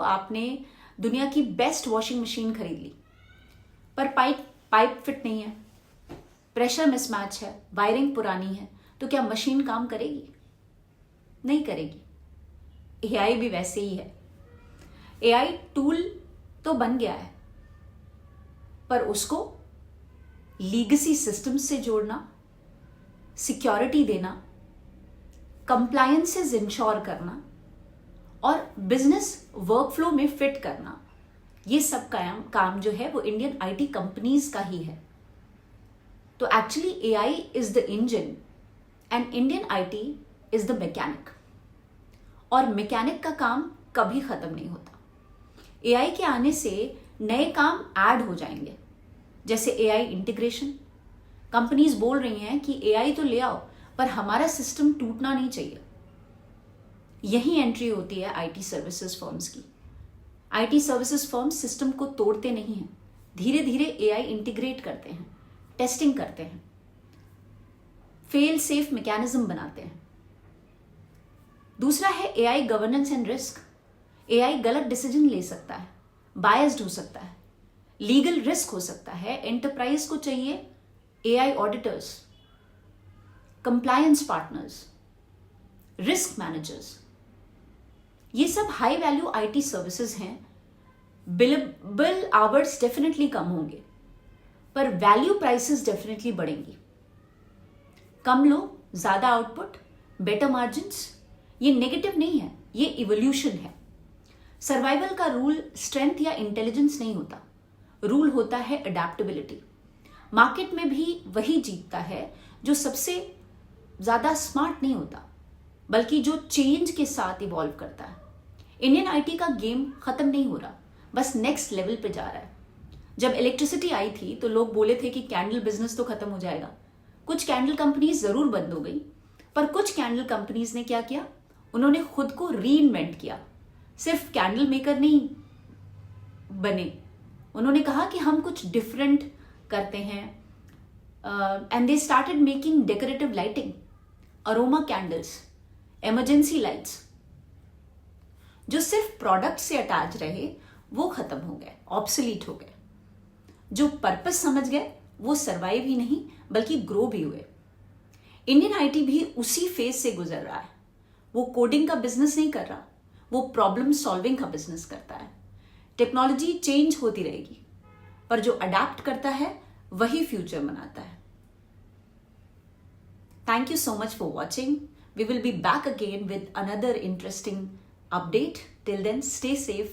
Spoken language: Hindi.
आपने दुनिया की बेस्ट वॉशिंग मशीन खरीद ली, पर पाइप फिट नहीं है, प्रेशर मिसमैच है, वायरिंग पुरानी है, तो क्या मशीन काम करेगी? नहीं करेगी। एआई भी वैसे ही है। एआई टूल तो बन गया है, पर उसको लीगेसी सिस्टम से जोड़ना, सिक्योरिटी देना, कंप्लायंसेस इंश्योर करना और बिजनेस वर्कफ्लो में फिट करना, ये सब काम जो है वो इंडियन आईटी कंपनीज का ही है। तो actually AI is the engine and Indian IT is the mechanic, और मैकेनिक का काम कभी खत्म नहीं होता। एआई के आने से नए काम ऐड हो जाएंगे, जैसे एआई इंटीग्रेशन। कंपनीज बोल रही हैं कि एआई तो ले आओ, पर हमारा सिस्टम टूटना नहीं चाहिए। यही एंट्री होती है आईटी सर्विसेज फर्म्स की। आईटी सर्विसेज फर्म्स सिस्टम को तोड़ते नहीं हैं, धीरे धीरे एआई इंटीग्रेट करते हैं, टेस्टिंग करते हैं, फेल सेफ मैकेनिज्म बनाते हैं। दूसरा है AI governance and risk. AI गलत डिसीजन ले सकता है, बायस्ड हो सकता है, लीगल रिस्क हो सकता है। एंटरप्राइज को चाहिए AI auditors, compliance partners, risk managers. ये सब हाई वैल्यू आईटी सर्विसेज हैं। बिलेबल आवर्स डेफिनेटली कम होंगे, पर वैल्यू प्राइसेस डेफिनेटली बढ़ेंगी। कम लोग, ज्यादा आउटपुट, बेटर मार्जिन्स, ये नेगेटिव नहीं है, ये इवोल्यूशन है। सर्वाइवल का रूल स्ट्रेंथ या इंटेलिजेंस नहीं होता, रूल होता है अडेप्टेबिलिटी। मार्केट में भी वही जीतता है जो सबसे ज्यादा स्मार्ट नहीं होता, बल्कि जो चेंज के साथ इवॉल्व करता है। इंडियन आईटी का गेम खत्म नहीं हो रहा, बस नेक्स्ट लेवल पे जा रहा है। जब इलेक्ट्रिसिटी आई थी तो लोग बोले थे कि कैंडल बिजनेस तो खत्म हो जाएगा। कुछ कैंडल कंपनीज जरूर बंद हो गई, पर कुछ कैंडल कंपनीज ने क्या किया, उन्होंने खुद को रीइन्वेंट किया। सिर्फ कैंडल मेकर नहीं बने, उन्होंने कहा कि हम कुछ डिफरेंट करते हैं, and they started making decorative lighting, aroma candles, emergency lights. जो सिर्फ प्रोडक्ट से अटैच रहे वो खत्म हो गए, ऑब्सोलीट हो गए। जो पर्पस समझ गए वो सरवाइव ही नहीं बल्कि ग्रो भी हुए। इंडियन आईटी भी उसी फेज से गुजर रहा है। वो कोडिंग का बिजनेस नहीं कर रहा, वो प्रॉब्लम सॉल्विंग का बिजनेस करता है। टेक्नोलॉजी चेंज होती रहेगी, पर जो अडेप्ट करता है वही फ्यूचर बनाता है। Thank you so much for watching. We will be back again with another interesting update. Till then, stay safe.